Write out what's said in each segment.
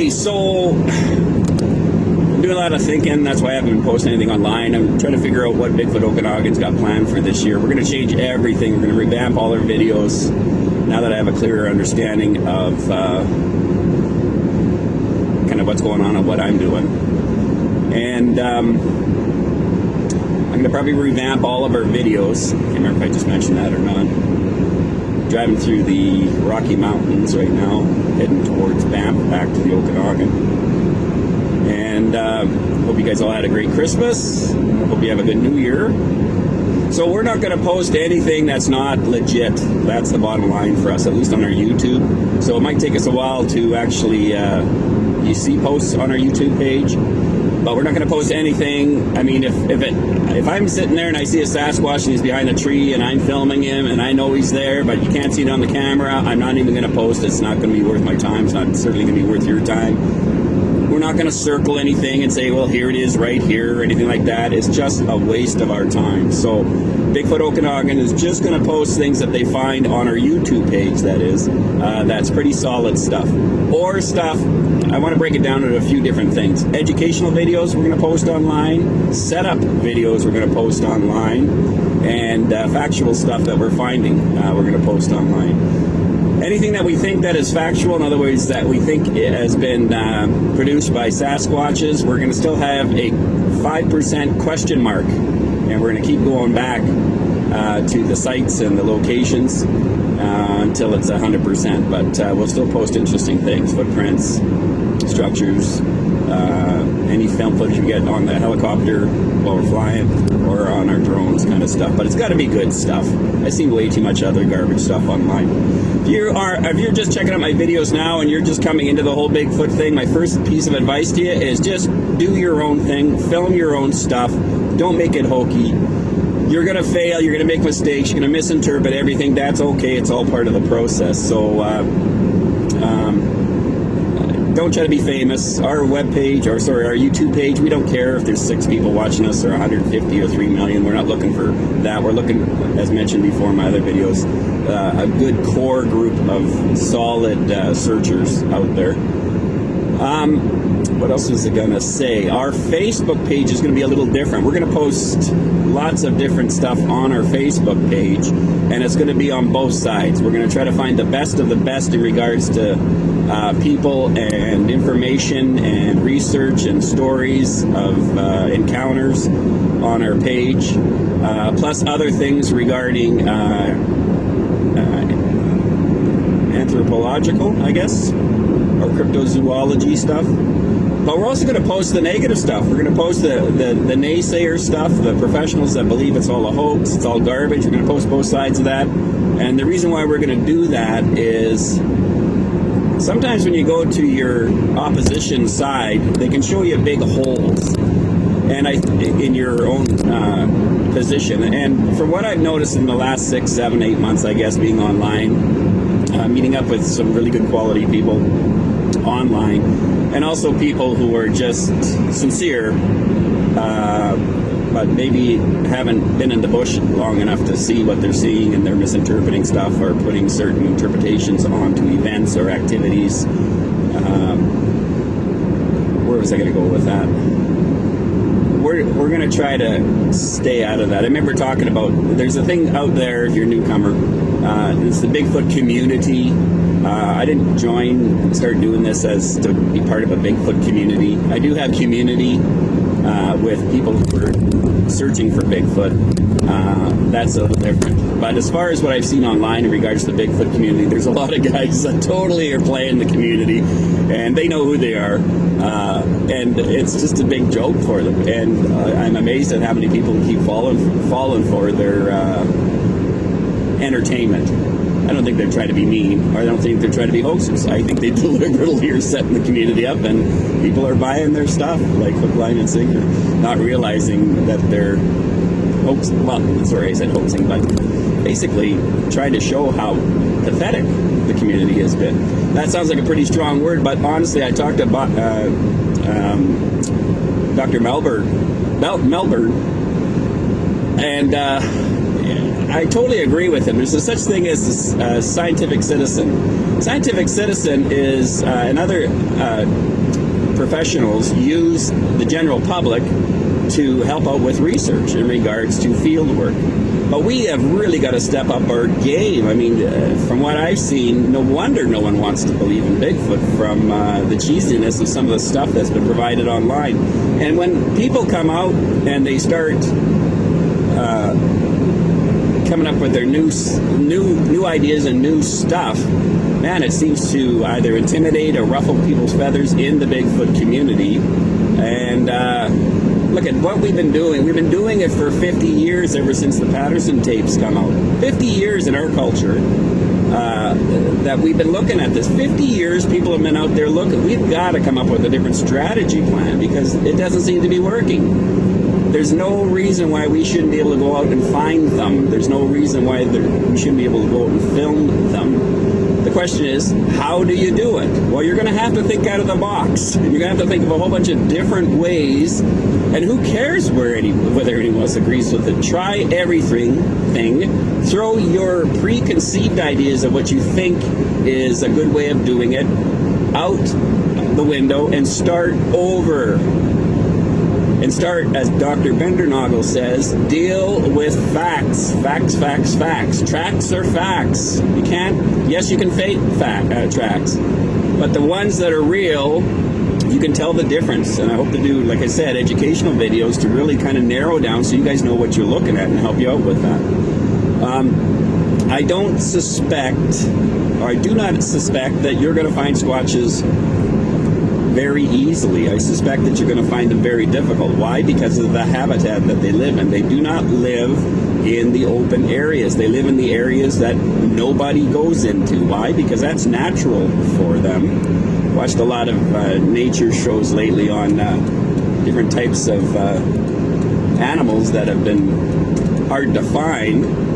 Okay, so I'm doing a lot of thinking. That's why I haven't been posting anything online. I'm trying to figure out what Bigfoot Okanagan's got planned for this year. We're going to change everything. We're going to revamp all our videos now that I have a clearer understanding of kind of what's going on and what I'm doing. And I'm going to probably revamp all of our videos. I can't remember if I just mentioned that or not. Driving through the Rocky Mountains right now, heading towards Banff, back to the Okanagan. And hope you guys all had a great Christmas. Hope you have a good New Year. So we're not going to post anything that's not legit. That's the bottom line for us, at least on our YouTube. So it might take us a while to actually, you see posts on our YouTube page. But we're not going to post anything. I mean, if I'm sitting there and I see a Sasquatch and he's behind a tree and I'm filming him and I know he's there, but you can't see it on the camera, I'm not even going to post it. It's not going to be worth my time. It's not certainly going to be worth your time. We're not going to circle anything and say, well, here it is right here or anything like that. It's just a waste of our time. So Bigfoot Okanagan is just going to post things that they find on our YouTube page, that is. That's pretty solid stuff. Or stuff, I want to break it down into a few different things. Educational videos we're going to post online. Setup videos we're going to post online. And factual stuff that we're finding we're going to post online. Anything that we think that is factual, in other words, that we think has been produced by Sasquatches, we're going to still have a 5% question mark. And we're going to keep going back to the sites and the locations until it's 100%. But we'll still post interesting things, footprints, structures, any film footage we get on the helicopter while we're flying, or on our drones kind of stuff. But it's got to be good stuff. I see way too much other garbage stuff online. If you're just checking out my videos now and you're just coming into the whole Bigfoot thing, my first piece of advice to you is just do your own thing, film your own stuff, don't make it hokey. You're going to fail, you're going to make mistakes, you're going to misinterpret everything. That's okay, it's all part of the process. So don't try to be famous. Our webpage, our YouTube page, we don't care if there's 6 people watching us or 150 or 3 million. We're not looking for that. We're looking, as mentioned before in my other videos, a good core group of solid searchers out there. What else was I going to say? Our Facebook page is going to be a little different. We're going to post lots of different stuff on our Facebook page, and it's going to be on both sides. We're going to try to find the best of the best in regards to people and information and research and stories of encounters on our page, plus other things regarding anthropological, I guess, or cryptozoology stuff. But we're also going to post the negative stuff. We're going to post the naysayer stuff, the professionals that believe it's all a hoax, it's all garbage. We're going to post both sides of that. And the reason why we're going to do that is sometimes when you go to your opposition side, they can show you big holes in your own position. And from what I've noticed in the last 6, 7, 8 months, I guess, being online, meeting up with some really good quality people online, and also people who are just sincere, but maybe haven't been in the bush long enough to see what they're seeing, and they're misinterpreting stuff or putting certain interpretations onto events or activities. Where was I going to go with that? We're going to try to stay out of that. I remember talking about, there's a thing out there, if you're a newcomer, it's the Bigfoot community. I didn't start doing this as to be part of a Bigfoot community. I do have community with people who are searching for Bigfoot. That's a little different. But as far as what I've seen online in regards to the Bigfoot community, there's a lot of guys that totally are playing the community, and they know who they are. And it's just a big joke for them. And I'm amazed at how many people keep falling for their entertainment. I don't think they're trying to be mean, or I don't think they're trying to be hoaxers. I think they deliberately are setting the community up, and people are buying their stuff like hook, line, and sinker, not realizing that they're hoaxing. Well, sorry, I said hoaxing, but basically trying to show how pathetic the community has been. That sounds like a pretty strong word, but honestly, I talked about Dr. Melbourne, and I totally agree with him. There's a such thing as a scientific citizen. Scientific citizen is and other professionals use the general public to help out with research in regards to field work. But we have really got to step up our game. I mean, from what I've seen, no wonder no one wants to believe in Bigfoot from the cheesiness of some of the stuff that's been provided online. And when people come out and they start coming up with their new ideas and new stuff, man, it seems to either intimidate or ruffle people's feathers in the Bigfoot community. And look at what we've been doing. We've been doing it for 50 years, ever since the Patterson tapes come out. 50 years in our culture that we've been looking at this. 50 years people have been out there looking. We've got to come up with a different strategy plan because it doesn't seem to be working. There's no reason why we shouldn't be able to go out and find them. There's no reason why we shouldn't be able to go out and film them. The question is, how do you do it? Well, you're going to have to think out of the box. You're going to have to think of a whole bunch of different ways. And who cares whether anyone else agrees with it? Try everything. Throw your preconceived ideas of what you think is a good way of doing it out the window and start over. And start, as Dr. Bendernagel says, deal with facts. Facts, facts, facts. Tracks are facts. You can't, yes, you can fake tracks, but the ones that are real, you can tell the difference. And I hope to do, like I said, educational videos to really kind of narrow down so you guys know what you're looking at and help you out with that. I don't suspect, or I do not suspect that you're going to find Squatches very easily. I suspect that you're going to find them very difficult. Why? Because of the habitat that they live in. They do not live in the open areas. They live in the areas that nobody goes into. Why? Because that's natural for them. Watched a lot of nature shows lately on different types of animals that have been hard to find.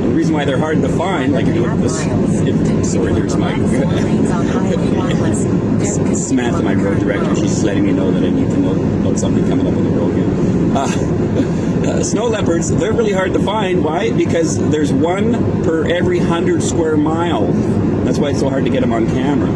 The reason why they're hard to find, like if you look at this, sorry, there's my Samantha, my road director. She's just letting me know that I need to note something coming up on the road here. Snow leopards, they're really hard to find. Why? Because there's one per every 100 square mile. That's why it's so hard to get them on camera.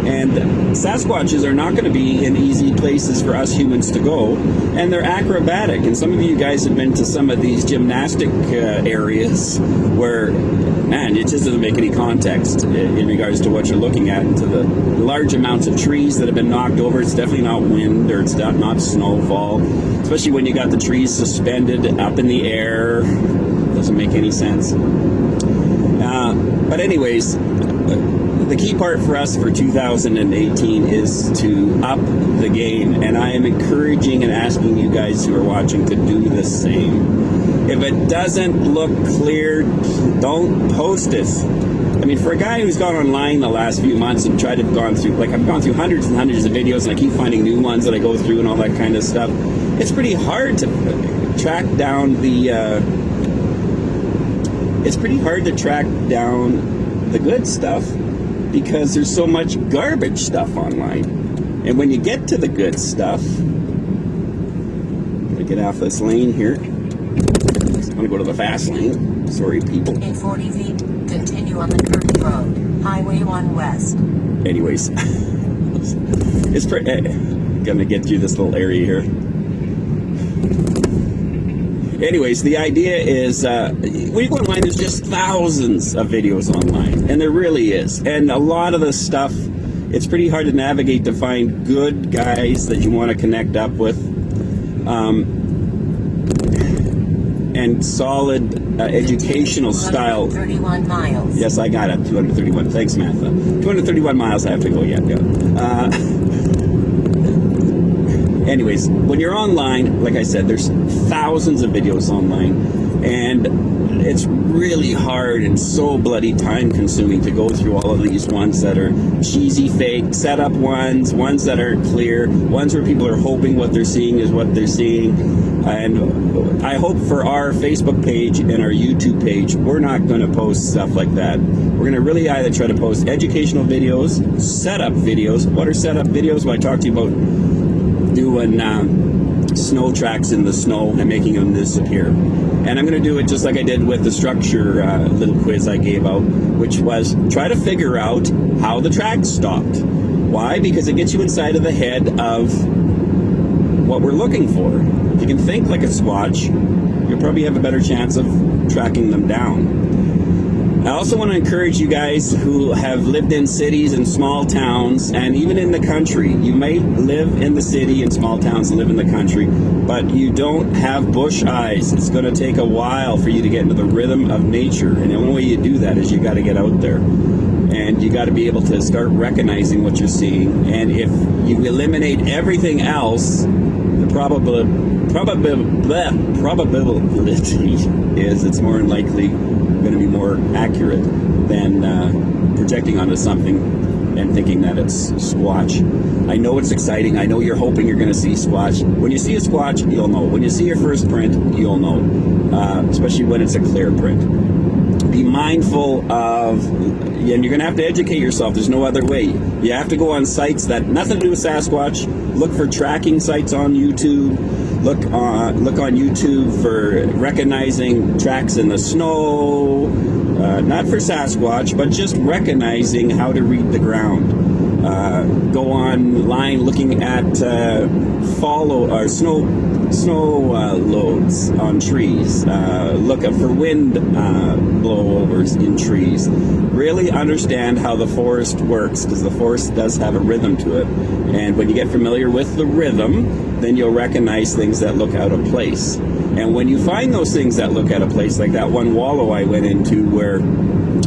And Sasquatches are not going to be in easy places for us humans to go, and they're acrobatic. And some of you guys have been to some of these gymnastic areas where, man, it just doesn't make any context in regards to what you're looking at, and to the large amounts of trees that have been knocked over. It's definitely not wind, or it's not snowfall, especially when you got the trees suspended up in the air. Doesn't make any sense. But anyways, the key part for us for 2018 is to up the game, and I am encouraging and asking you guys who are watching to do the same. If it doesn't look clear, don't post it. I mean, for a guy who's gone online the last few months and tried to gone through, like I've gone through hundreds and hundreds of videos, and I keep finding new ones that I go through and all that kind of stuff, it's pretty hard to track down the good stuff, because there's so much garbage stuff online. And when you get to the good stuff, I'm gonna get off this lane here. I'm gonna go to the fast lane. Sorry, people. In 40 feet, continue on the curved road, Highway 1 West. Anyways, it's gonna get through this little area here. Anyways, the idea is, when you go online, there's just thousands of videos online, and there really is. And a lot of the stuff, it's pretty hard to navigate to find good guys that you want to connect up with, and solid educational style. 231 miles. Yes, I got it. 231. Thanks, Samantha. 231 miles I have to go yet. Anyways, when you're online, like I said, there's thousands of videos online, and it's really hard and so bloody time consuming to go through all of these ones that are cheesy, fake, setup ones that aren't clear, ones where people are hoping what they're seeing is what they're seeing. And I hope for our Facebook page and our YouTube page, we're not going to post stuff like that. We're going to really either try to post educational videos, setup videos. What are setup videos? Well, I talked to you about doing snow tracks in the snow and making them disappear. And I'm going to do it just like I did with the structure little quiz I gave out, which was try to figure out how the tracks stopped. Why? Because it gets you inside of the head of what we're looking for. If you can think like a Squatch, you'll probably have a better chance of tracking them down. I also want to encourage you guys who have lived in cities and small towns and even in the country. You may live in the city and small towns and live in the country, but you don't have bush eyes. It's going to take a while for you to get into the rhythm of nature. And the only way you do that is you got to get out there. And you got to be able to start recognizing what you're seeing. And if you eliminate everything else, the probability is it's more than likely going to be more accurate than projecting onto something and thinking that it's Squatch. I know it's exciting. I know you're hoping you're going to see Squatch. When you see a Squatch, you'll know. When you see your first print, you'll know, especially when it's a clear print. Be mindful of, and you're going to have to educate yourself. There's no other way. You have to go on sites that nothing to do with Sasquatch. Look for tracking sites on YouTube. Look on YouTube for recognizing tracks in the snow. Not for Sasquatch, but just recognizing how to read the ground. Go online looking at snow loads on trees. Look up for wind blowovers in trees. Really understand how the forest works, because the forest does have a rhythm to it. And when you get familiar with the rhythm, then you'll recognize things that look out of place. And when you find those things that look out of place, like that one wallow I went into where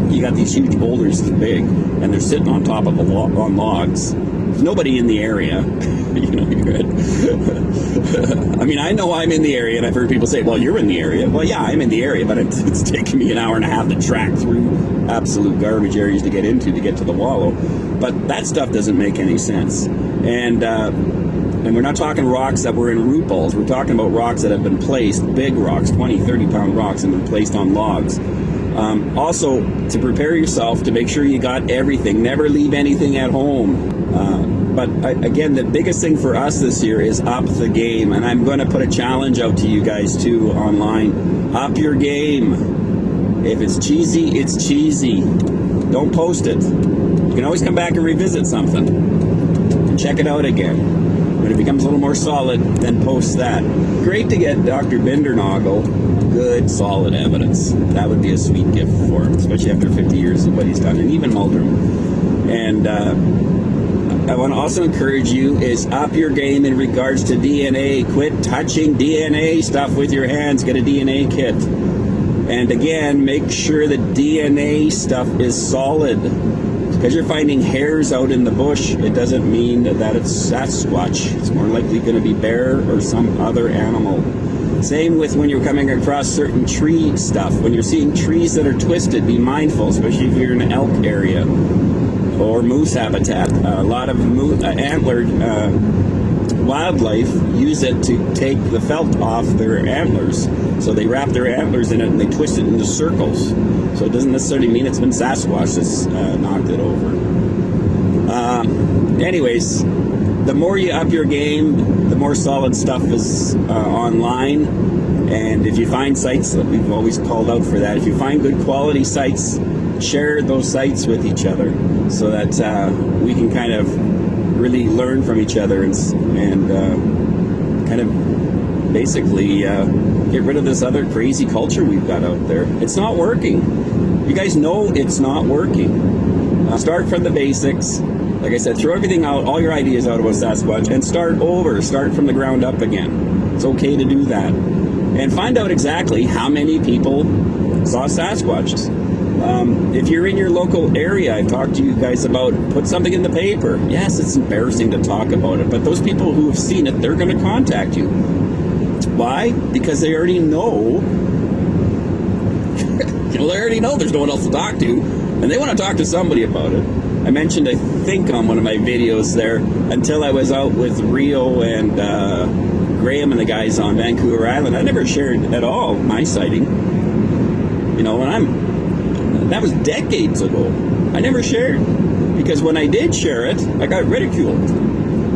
you got these huge boulders this big, and they're sitting on top of on logs. There's nobody in the area. You know, you're good. I mean, I know I'm in the area, and I've heard people say, well, you're in the area. Well, yeah, I'm in the area, but it's taken me an hour and a half to track through absolute garbage areas to get to the wallow. But that stuff doesn't make any sense. And we're not talking rocks that were in root balls. We're talking about rocks that have been placed, big rocks, 20, 30-pound rocks, and been placed on logs. Also, to prepare yourself to make sure you got everything. Never leave anything at home. But again, the biggest thing for us this year is up the game. And I'm going to put a challenge out to you guys too online. Up your game. If it's cheesy, it's cheesy. Don't post it. You can always come back and revisit something and check it out again. When it becomes a little more solid, then post that. Great to get Dr. Bindernagel good, solid evidence. That would be a sweet gift for him, especially after 50 years of what he's done, and even Muldrum. And I want to also encourage you is up your game in regards to DNA. Quit touching DNA stuff with your hands. Get a DNA kit. And again, make sure the DNA stuff is solid. Because you're finding hairs out in the bush, it doesn't mean that it's Sasquatch. It's more likely going to be bear or some other animal. Same with when you're coming across certain tree stuff. When you're seeing trees that are twisted, be mindful, especially if you're in an elk area or moose habitat. A lot of antlered wildlife use it to take the felt off their antlers. So they wrap their antlers in it and they twist it into circles. So it doesn't necessarily mean it's been Sasquatch that's knocked it over. Anyways, the more you up your game, the more solid stuff is online. And if you find sites, we've always called out for that. If you find good quality sites, share those sites with each other so that we can kind of really learn from each other and kind of basically get rid of this other crazy culture we've got out there. It's not working. You guys know it's not working. Start from the basics. Like I said, throw everything out, all your ideas out about Sasquatch, and start over. Start from the ground up again. It's okay to do that. And find out exactly how many people saw Sasquatches. If you're in your local area, I've talked to you guys about put something in the paper. Yes, it's embarrassing to talk about it, but those people who have seen it, they're going to contact you. Why? Because they already know. They already know there's no one else to talk to, and they want to talk to somebody about it. I mentioned, I think, on one of my videos there, until I was out with Rio and Graham and the guys on Vancouver Island, I never shared at all my sighting. You know, that was decades ago. I never shared, because when I did share it, I got ridiculed.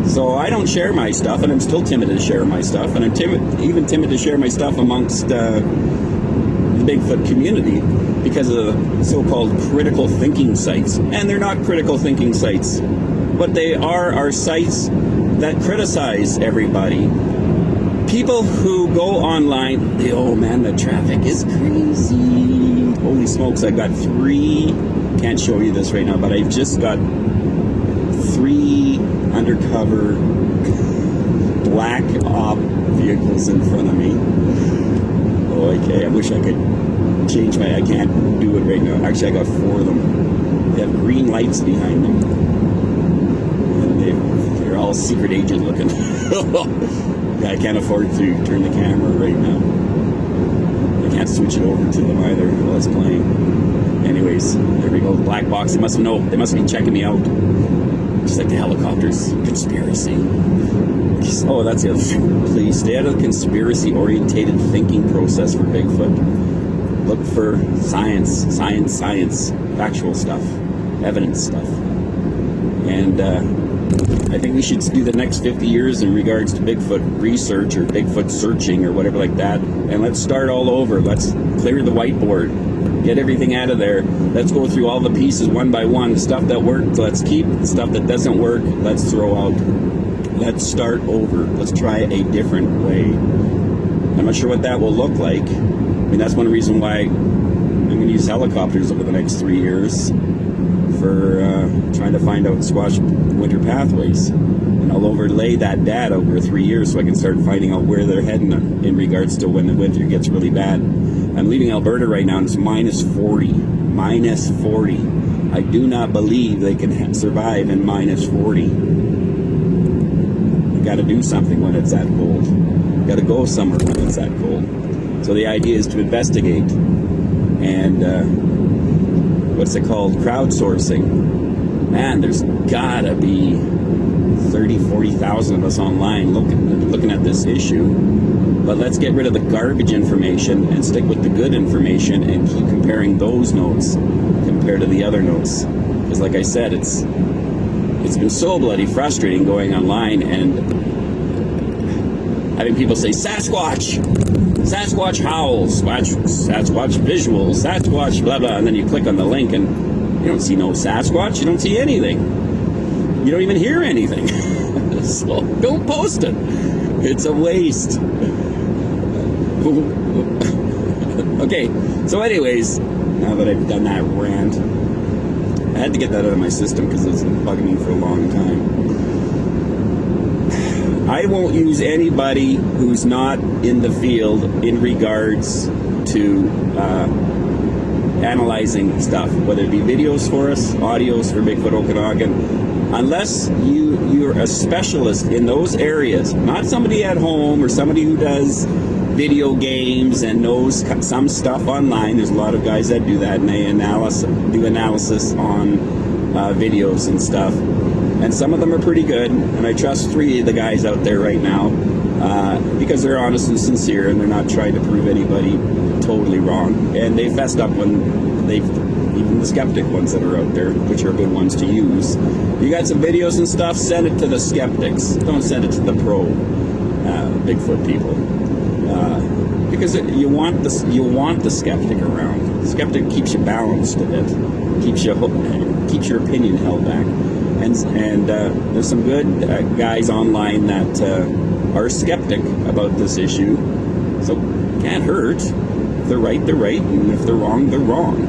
So I don't share my stuff, and I'm still timid to share my stuff, and I'm even timid to share my stuff amongst the Bigfoot community because of the so-called critical thinking sites. And they're not critical thinking sites. What they are sites that criticize everybody. People who go online, oh man, the traffic is crazy. Holy smokes, I've got 3, can't show you this right now, but I've just got 3 undercover black op vehicles in front of me. Oh, okay, I wish I could change I can't do it right now. Actually, I got 4 of them. They have green lights behind them. And they're all secret agent looking. Yeah, I can't afford to turn the camera right now. I can't switch it over to them either while it's playing. Anyways, there we go. The black box. They must be checking me out. Just like the helicopters. Conspiracy. Oh, that's the other thing. Please stay out of the conspiracy-orientated thinking process for Bigfoot. Look for science, factual stuff, evidence stuff. And I think we should do the next 50 years in regards to Bigfoot research or Bigfoot searching or whatever like that. And let's start all over. Let's clear the whiteboard. Get everything out of there. Let's go through all the pieces one by one. The stuff that worked, let's keep. The stuff that doesn't work, let's throw out. Let's start over. Let's try a different way. I'm not sure what that will look like. I mean, that's one reason why I'm going to use helicopters over the next 3 years for trying to find out Sasquatch winter pathways. And I'll overlay that data over 3 years so I can start finding out where they're heading in regards to when the winter gets really bad. I'm leaving Alberta right now and it's minus 40. Minus 40. I do not believe they can survive in minus 40. You got to do something when it's that cold. You got to go somewhere when it's that cold. So the idea is to investigate and what's it called? Crowdsourcing. Man, there's gotta be 40,000 of us online looking at this issue. But let's get rid of the garbage information and stick with the good information and keep comparing those notes compared to the other notes. Because like I said, it's been so bloody frustrating going online and having people say, Sasquatch! Sasquatch howls, Sasquatch visuals, Sasquatch blah blah, and then you click on the link and you don't see no Sasquatch, you don't see anything. You don't even hear anything. So don't post it. It's a waste. Okay, so anyways, now that I've done that rant, I had to get that out of my system because it's been bugging me for a long time. I won't use anybody who's not in the field in regards to analyzing stuff, whether it be videos for us, audios for Bigfoot Okanagan, unless you're a specialist in those areas, not somebody at home or somebody who does video games and knows some stuff online. There's a lot of guys that do that and they do analysis on videos and stuff. And some of them are pretty good, and I trust 3 of the guys out there right now because they're honest and sincere, and they're not trying to prove anybody totally wrong. And they fessed up when even the skeptic ones that are out there, which are good ones to use. You got some videos and stuff, send it to the skeptics. Don't send it to the pro Bigfoot people. Because you want the skeptic around. The skeptic keeps you balanced a bit, keeps your opinion held back. And there's some good guys online that are skeptic about this issue. So can't hurt. If they're right, they're right, and if they're wrong, they're wrong.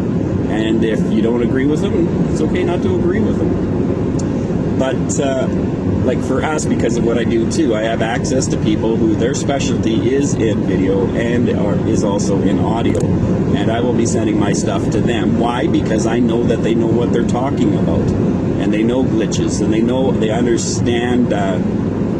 And if you don't agree with them, it's okay not to agree with them. But like for us, because of what I do too, I have access to people who their specialty is in video and is also in audio. And I will be sending my stuff to them. Why? Because I know that they know what they're talking about. And they know glitches, and they understand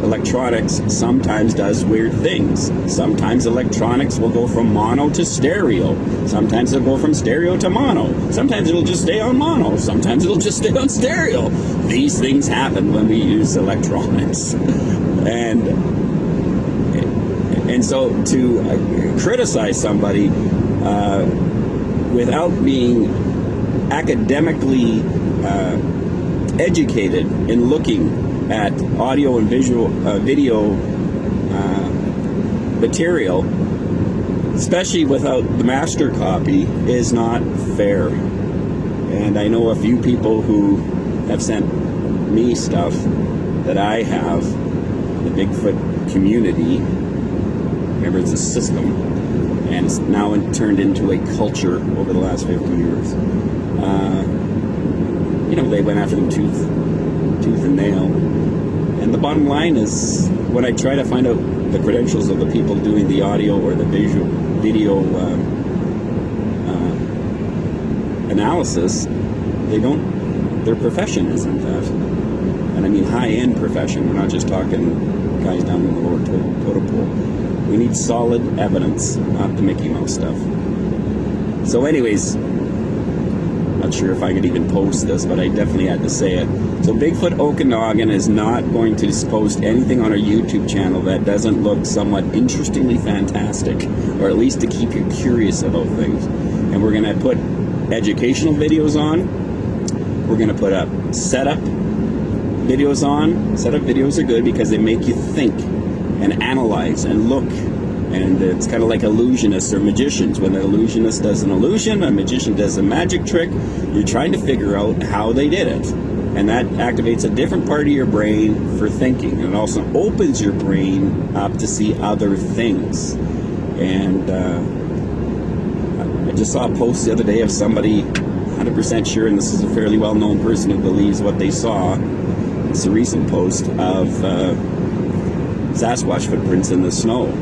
electronics sometimes does weird things. Sometimes electronics will go from mono to stereo. Sometimes it'll go from stereo to mono. Sometimes it'll just stay on mono. Sometimes it'll just stay on stereo. These things happen when we use electronics. And so to criticize somebody without being academically educated in looking at audio and video material, especially without the master copy, is not fair. And I know a few people who have sent me stuff that I have, the Bigfoot community. Remember, it's a system, and it's now turned into a culture over the last 50 years. They went after them tooth and nail. And the bottom line is, when I try to find out the credentials of the people doing the audio or the video analysis, their profession isn't that. And I mean high-end profession. We're not just talking guys down in the lower totem pole. We need solid evidence, not the Mickey Mouse stuff. So anyways, not sure if I could even post this, but I definitely had to say it. So Bigfoot Okanagan is not going to post anything on our YouTube channel that doesn't look somewhat interestingly fantastic, or at least to keep you curious about things. And we're going to put educational videos on. We're going to put up setup videos on. Setup videos are good because they make you think and analyze and look. And it's kind of like illusionists or magicians. When an illusionist does an illusion, a magician does a magic trick, you're trying to figure out how they did it. And that activates a different part of your brain for thinking. And it also opens your brain up to see other things. And I just saw a post the other day of somebody 100% sure, and this is a fairly well-known person who believes what they saw. It's a recent post of Sasquatch footprints in the snow.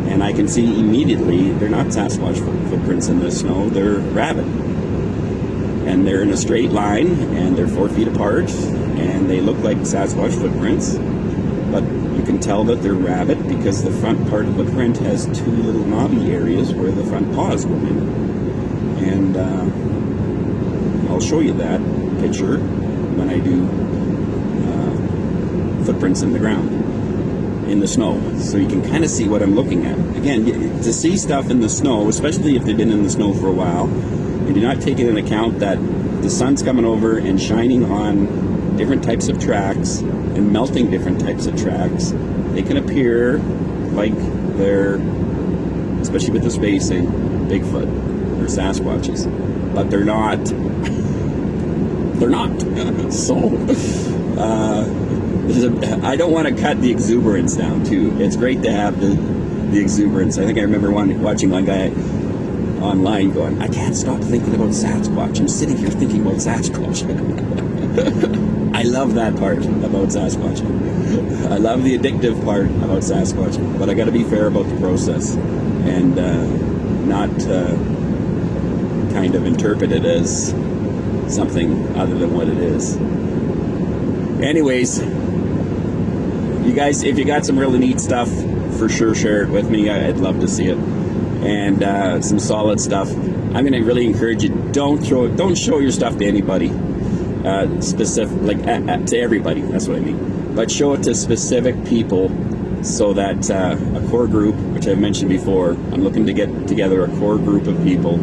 And I can see immediately they're not Sasquatch footprints in the snow, they're rabbit. And they're in a straight line, and they're 4 feet apart, and they look like Sasquatch footprints. But you can tell that they're rabbit because the front part of the print has 2 little knobby areas where the front paws go in. And I'll show you that picture when I do footprints in the ground. In the snow, so you can kind of see what I'm looking at. Again, to see stuff in the snow, especially if they've been in the snow for a while, you do not take into account that the sun's coming over and shining on different types of tracks and melting different types of tracks. They can appear like they're, especially with the spacing, Bigfoot or Sasquatches, but they're not. They're not. So I don't want to cut the exuberance down too. It's great to have the exuberance. I think I remember watching one guy online going, I can't stop thinking about Sasquatch. I'm sitting here thinking about Sasquatch. I love that part about Sasquatch. I love the addictive part about Sasquatch, but I got to be fair about the process and not kind of interpret it as something other than what it is. Anyways, you guys, if you got some really neat stuff, for sure share it with me. I'd love to see it. And some solid stuff. I'm going to really encourage you, don't show your stuff to anybody. Specific, to everybody, that's what I mean. But show it to specific people so that a core group, which I've mentioned before, I'm looking to get together a core group of people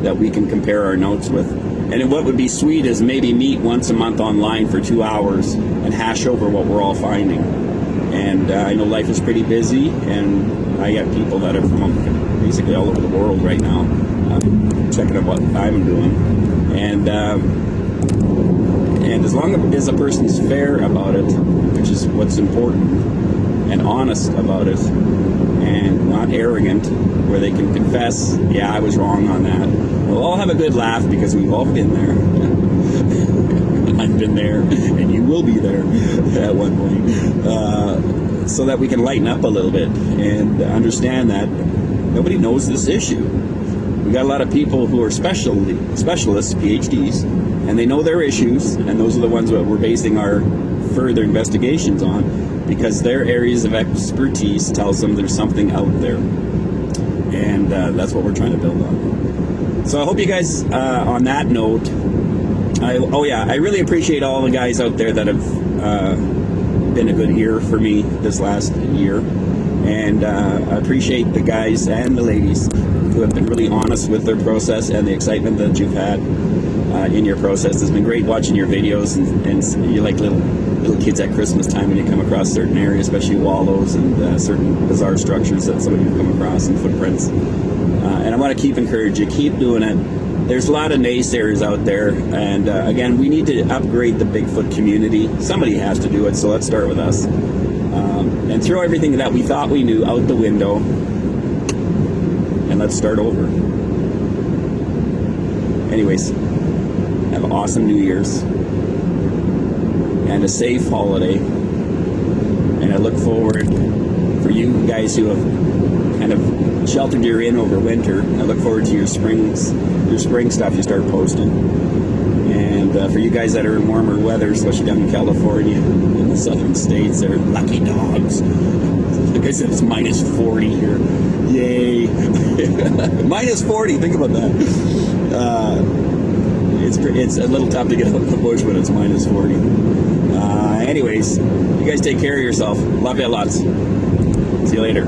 that we can compare our notes with. And what would be sweet is maybe meet once a month online for 2 hours and hash over what we're all finding. And I know life is pretty busy, and I got people that are from basically all over the world right now checking out what I'm doing. And as long as a person's fair about it, which is what's important, and honest about it, and not arrogant, where they can confess, yeah, I was wrong on that. We'll all have a good laugh because we've all been there. I've been there, and you will be there at one point. So that we can lighten up a little bit and understand that nobody knows this issue. We got a lot of people who are specialists, PhDs, and they know their issues, and those are the ones that we're basing our further investigations on, because their areas of expertise tells them there's something out there. And that's what we're trying to build on. So I hope you guys, on that note, I really appreciate all the guys out there that have been a good ear for me this last year. And I appreciate the guys and the ladies who have been really honest with their process and the excitement that you've had in your process. It's been great watching your videos, and you're like little little kids at Christmas time when you come across certain areas, especially wallows and certain bizarre structures that some of you come across and footprints. And I want to keep encouraging you, keep doing it. There's a lot of naysayers out there, and again, we need to upgrade the Bigfoot community. Somebody has to do it, so let's start with us. And throw everything that we thought we knew out the window, and let's start over. Anyways, have an awesome New Year's and a safe holiday. And I look forward, for you guys who have kind of sheltered your inn over winter, I look forward to your spring stuff you start posting. And for you guys that are in warmer weather, especially down in California, in the southern states, they're lucky dogs. Like I said, it's minus 40 here. Yay. Minus 40, think about that. It's a little tough to get out of the bush when it's minus 40. Anyways, you guys take care of yourself. Love you lots. See you later.